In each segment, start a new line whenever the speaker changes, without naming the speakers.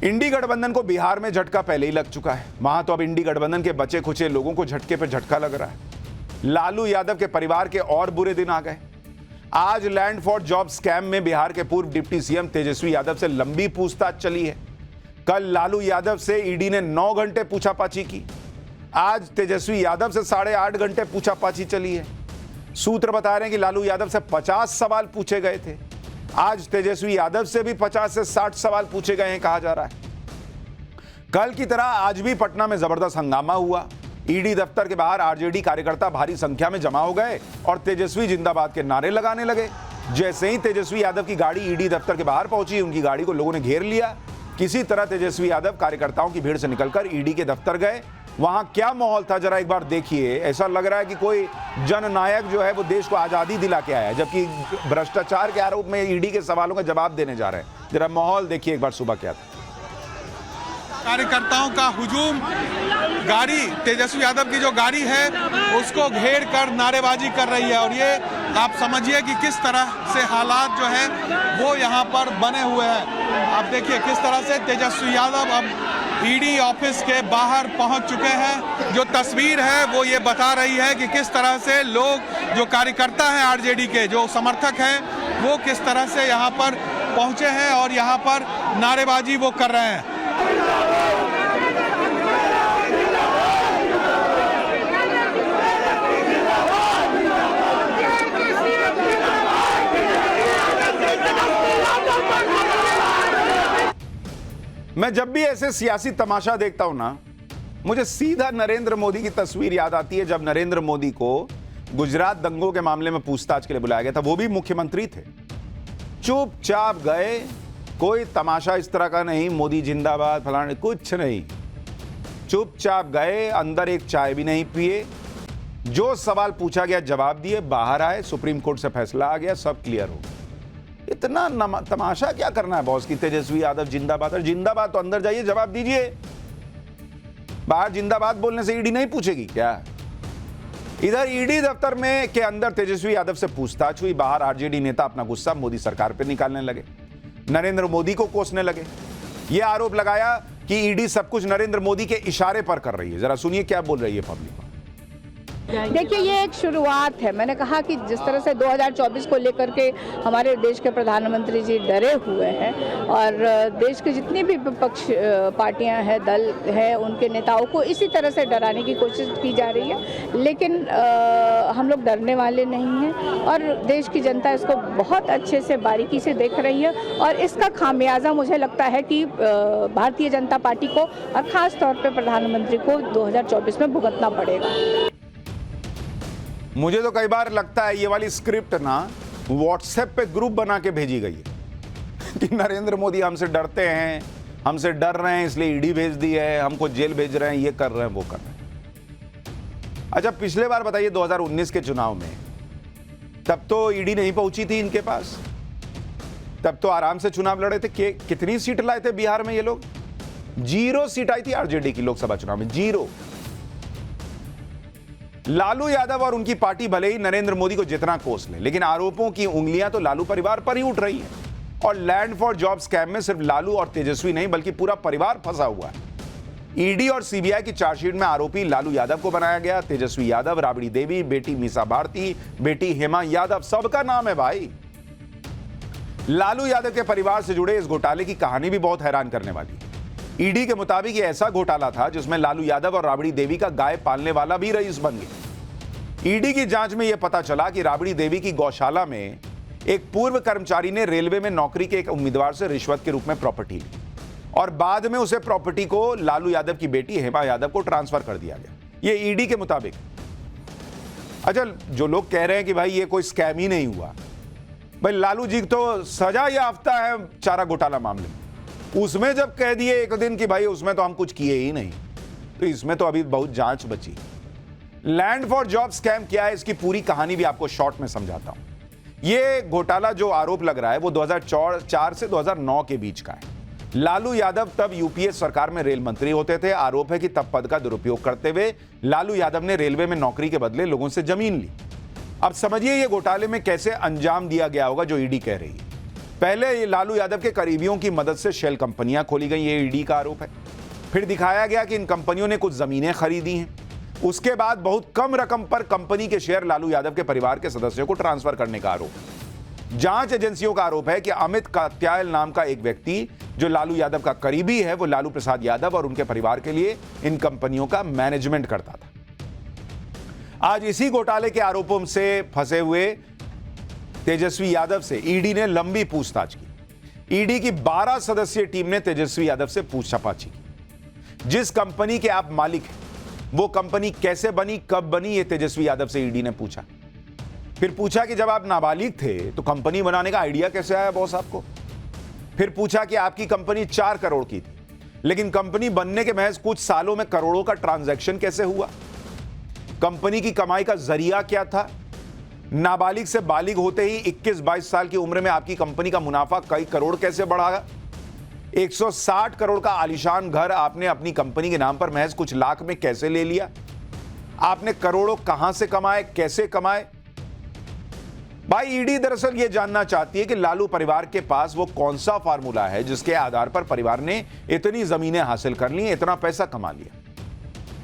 इंडी गठबंधन को बिहार में झटका पहले ही लग चुका है। वहां तो अब इंडी गठबंधन के बचे खुचे लोगों को झटके पे झटका लग रहा है। लालू यादव के परिवार के और बुरे दिन आ गए। आज लैंड फॉर जॉब स्कैम में बिहार के पूर्व डिप्टी सीएम तेजस्वी यादव से लंबी पूछताछ चली है। कल लालू यादव से ईडी ने 9 घंटे पूछापाछी की। आज तेजस्वी यादव से 8.5 घंटे पूछापाछी चली है। सूत्र बता रहे हैं कि लालू यादव से 50 सवाल पूछे गए थे। आज तेजस्वी यादव से भी 50 से 60 सवाल पूछे गए हैं कहा जा रहा है। कल की तरह आज भी पटना में जबरदस्त हंगामा हुआ। ईडी दफ्तर के बाहर आरजेडी कार्यकर्ता भारी संख्या में जमा हो गए और तेजस्वी जिंदाबाद के नारे लगाने लगे। जैसे ही तेजस्वी यादव की गाड़ी ईडी दफ्तर के बाहर पहुंची, उनकी गाड़ी को लोगों ने घेर लिया। किसी तरह तेजस्वी यादव कार्यकर्ताओं की भीड़ से निकलकर ईडी के दफ्तर गए। वहां क्या माहौल था जरा एक बार देखिए। ऐसा लग रहा है कि कोई जननायक जो है वो देश को आजादी दिला के आया, जबकि भ्रष्टाचार के आरोप में ईडी के सवालों का जवाब देने जा रहे हैं। जरा माहौल देखिए एक बार सुबह क्या था।
कार्यकर्ताओं का हुजूम, गाड़ी तेजस्वी यादव की जो गाड़ी है उसको घेर कर नारेबाजी कर रही है। और ये आप समझिए कि किस तरह से हालात जो है वो यहाँ पर बने हुए हैं। आप देखिए किस तरह से तेजस्वी यादव अब ईडी ऑफिस के बाहर पहुंच चुके हैं। जो तस्वीर है वो ये बता रही है कि किस तरह से लोग, जो कार्यकर्ता हैं आरजेडी के, जो समर्थक हैं, वो किस तरह से यहाँ पर पहुंचे हैं और यहाँ पर नारेबाजी वो कर रहे हैं।
मैं जब भी ऐसे सियासी तमाशा देखता हूं ना, मुझे सीधा नरेंद्र मोदी की तस्वीर याद आती है। जब नरेंद्र मोदी को गुजरात दंगों के मामले में पूछताछ के लिए बुलाया गया था, वो भी मुख्यमंत्री थे, चुपचाप गए, कोई तमाशा इस तरह का नहीं, मोदी जिंदाबाद फलाने, कुछ नहीं, चुपचाप गए, अंदर एक चाय भी नहीं पिए, जो सवाल पूछा गया जवाब दिए, बाहर आए, सुप्रीम कोर्ट से फैसला आ गया, सब क्लियर हो। इतना तमाशा क्या करना है बॉस की? तेजस्वी यादव जिंदाबाद, और जिंदाबाद तो अंदर जाइए जवाब दीजिए। बाहर जिंदाबाद बोलने से ईडी नहीं पूछेगी क्या? इधर ईडी दफ्तर में के अंदर तेजस्वी यादव से पूछताछ हुई, बाहर आरजेडी नेता अपना गुस्सा मोदी सरकार पर निकालने लगे, नरेंद्र मोदी को कोसने लगे। यह आरोप लगाया कि ईडी सब कुछ नरेंद्र मोदी के इशारे पर कर रही है। जरा सुनिए क्या बोल रही है पब्लिक को।
देखिए, ये एक शुरुआत है। मैंने कहा कि जिस तरह से 2024 को लेकर के हमारे देश के प्रधानमंत्री जी डरे हुए हैं और देश के जितनी भी विपक्ष पार्टियां हैं, दल हैं, उनके नेताओं को इसी तरह से डराने की कोशिश की जा रही है। लेकिन हम लोग डरने वाले नहीं हैं और देश की जनता इसको बहुत अच्छे से बारीकी से देख रही है और इसका खामियाजा मुझे लगता है कि भारतीय जनता पार्टी को और ख़ास तौर पर प्रधानमंत्री को 2024 में भुगतना पड़ेगा।
मुझे तो कई बार लगता है ये वाली स्क्रिप्ट ना व्हाट्सएप पे ग्रुप बना के भेजी गई है कि नरेंद्र मोदी हमसे डरते हैं, हमसे डर रहे हैं इसलिए ईडी भेज दी है, हमको जेल भेज रहे हैं, ये कर रहे हैं, वो कर रहे हैं। अच्छा, पिछले बार बताइए 2019 के चुनाव में, तब तो ईडी नहीं पहुंची थी इनके पास, तब तो आराम से चुनाव लड़े थे। कितनी सीट लाए थे बिहार में ये लोग? 0 सीट आई थी आरजेडी की लोकसभा चुनाव में, 0। लालू यादव और उनकी पार्टी भले ही नरेंद्र मोदी को जितना कोस ले, लेकिन आरोपों की उंगलियां तो लालू परिवार पर ही उठ रही हैं। और लैंड फॉर जॉब स्कैम में सिर्फ लालू और तेजस्वी नहीं बल्कि पूरा परिवार फंसा हुआ है। ईडी और सीबीआई की चार्जशीट में आरोपी लालू यादव को बनाया गया। तेजस्वी यादव, राबड़ी देवी, बेटी मीसा भारती, बेटी हेमा यादव, सबका नाम है भाई। लालू यादव के परिवार से जुड़े इस घोटाले की कहानी भी बहुत हैरान करने वाली है। ईडी के मुताबिक ये ऐसा घोटाला था जिसमें लालू यादव और राबड़ी देवी का गाय पालने वाला भी रईस बन गया। ईडी की जांच में यह पता चला कि राबड़ी देवी की गौशाला में एक पूर्व कर्मचारी ने रेलवे में नौकरी के एक उम्मीदवार से रिश्वत के रूप में प्रॉपर्टी ली और बाद में उसे प्रॉपर्टी को लालू यादव की बेटी हेमा यादव को ट्रांसफर कर दिया गया। ये ईडी के मुताबिक। अच्छा, जो लोग कह रहे हैं कि भाई ये कोई स्कैम ही नहीं हुआ, भाई लालू जी तो सजा याफ्ता है चारा घोटाला मामले में। उसमें जब कह दिए एक दिन कि भाई उसमें तो हम कुछ किए ही नहीं, तो इसमें तो अभी बहुत जांच बची। लैंड फॉर जॉब स्कैम क्या है, इसकी पूरी कहानी भी आपको शॉर्ट में समझाता हूं। यह घोटाला जो आरोप लग रहा है वो 2004 से 2009 के बीच का है। लालू यादव तब यूपीए सरकार में रेल मंत्री होते थे। आरोप है कि तब पद का दुरुपयोग करते हुए लालू यादव ने रेलवे में नौकरी के बदले लोगों से जमीन ली। अब समझिए ये घोटाले में कैसे अंजाम दिया गया होगा जो ईडी कह रही है। पहले ये लालू यादव के करीबियों की मदद से शेल कंपनियां खोली गई, ये ईडी का आरोप है। फिर दिखाया गया कि इन कंपनियों ने कुछ जमीनें खरीदी हैं। उसके बाद बहुत कम रकम पर कंपनी के शेयर लालू यादव के परिवार के सदस्यों को ट्रांसफर करने का आरोप है। जांच एजेंसियों का आरोप है कि अमित कात्याल नाम का एक व्यक्ति जो लालू यादव का करीबी है, वो लालू प्रसाद यादव और उनके परिवार के लिए इन कंपनियों का मैनेजमेंट करता था। आज इसी घोटाले के आरोपों से फंसे हुए तेजस्वी यादव से ईडी ने लंबी पूछताछ की। ईडी की 12 सदस्यीय टीम ने तेजस्वी यादव से पूछताछ की। जिस कंपनी के आप मालिक हैं, वो कंपनी कैसे बनी, कब बनी, ये तेजस्वी यादव से ईडी ने पूछा। फिर पूछा कि जब आप नाबालिग थे तो कंपनी बनाने का आइडिया कैसे आया बॉस आपको। फिर पूछा कि आपकी कंपनी 4 करोड़ की थी, लेकिन कंपनी बनने के महज कुछ सालों में करोड़ों का ट्रांजैक्शन कैसे हुआ। कंपनी की कमाई का जरिया क्या था। नाबालिग से बालिग होते ही 21-22 साल की उम्र में आपकी कंपनी का मुनाफा कई करोड़ कैसे बढ़ा। 160 करोड़ का आलीशान घर आपने अपनी कंपनी के नाम पर महज कुछ लाख में कैसे ले लिया। आपने करोड़ों कहां से कमाए, कैसे कमाए। भाई ईडी दरअसल यह जानना चाहती है कि लालू परिवार के पास वो कौन सा फार्मूला है जिसके आधार पर परिवार ने इतनी जमीनें हासिल कर ली, इतना पैसा कमा लिया।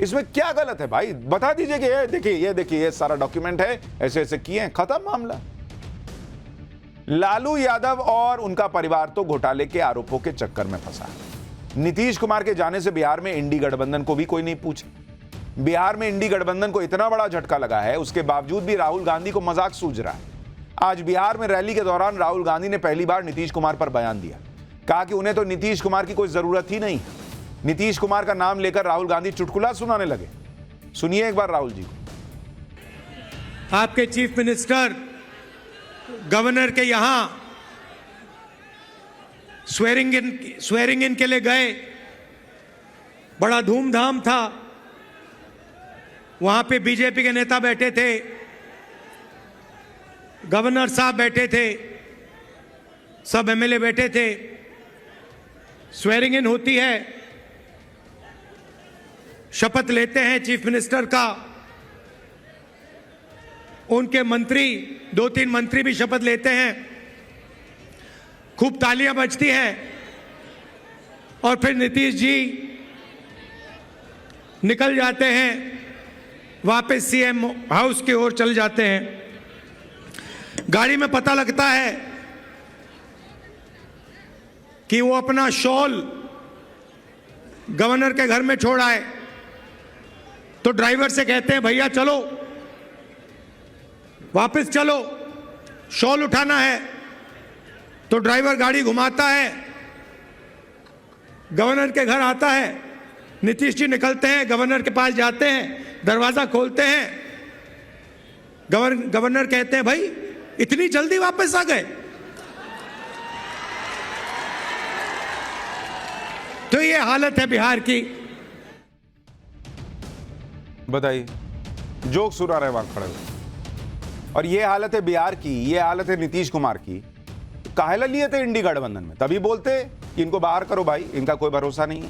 इसमें क्या गलत है भाई, बता दीजिए कि ये देखिए ये सारा डॉक्यूमेंट है, ऐसे ऐसे किए हैं, खत्म मामला। लालू यादव और उनका परिवार तो घोटाले के आरोपों के चक्कर में फंसा है। नीतीश कुमार के जाने से बिहार में इंडी गठबंधन को भी कोई नहीं पूछा। बिहार में इंडी गठबंधन को इतना बड़ा झटका लगा है, उसके बावजूद भी राहुल गांधी को मजाक सूझ रहा है। आज बिहार में रैली के दौरान राहुल गांधी ने पहली बार नीतीश कुमार पर बयान दिया। कहा कि उन्हें तो नीतीश कुमार की कोई जरूरत ही नहीं। नीतीश कुमार का नाम लेकर राहुल गांधी चुटकुला सुनाने लगे। सुनिए एक बार राहुल जी को।
आपके चीफ मिनिस्टर गवर्नर के यहां स्वेरिंग इन के लिए गए, बड़ा धूमधाम था। वहां पे बीजेपी के नेता बैठे थे, गवर्नर साहब बैठे थे, सब एमएलए बैठे थे। स्वेरिंग इन होती है, शपथ लेते हैं चीफ मिनिस्टर का। उनके मंत्री, 2-3 मंत्री भी शपथ लेते हैं। खूब तालियां बजती हैं और फिर नीतीश जी निकल जाते हैं, वापस सीएम हाउस की ओर चल जाते हैं। गाड़ी में पता लगता है कि वो अपना शॉल गवर्नर के घर में छोड़ आए, तो ड्राइवर से कहते हैं भैया चलो वापस चलो, शॉल उठाना है। तो ड्राइवर गाड़ी घुमाता है, गवर्नर के घर आता है। नीतीश जी निकलते हैं, गवर्नर के पास जाते हैं, दरवाजा खोलते हैं। गवर्नर कहते हैं भाई इतनी जल्दी वापस आ गए। तो ये हालत है बिहार की।
बताइए, जोक सुना रहे वहां खड़े हुए। और ये हालत है बिहार की, ये हालत है नीतीश कुमार की। काहे लिए थे इंडी गठबंधन में, तभी बोलते कि इनको बाहर करो भाई, इनका कोई भरोसा नहीं है।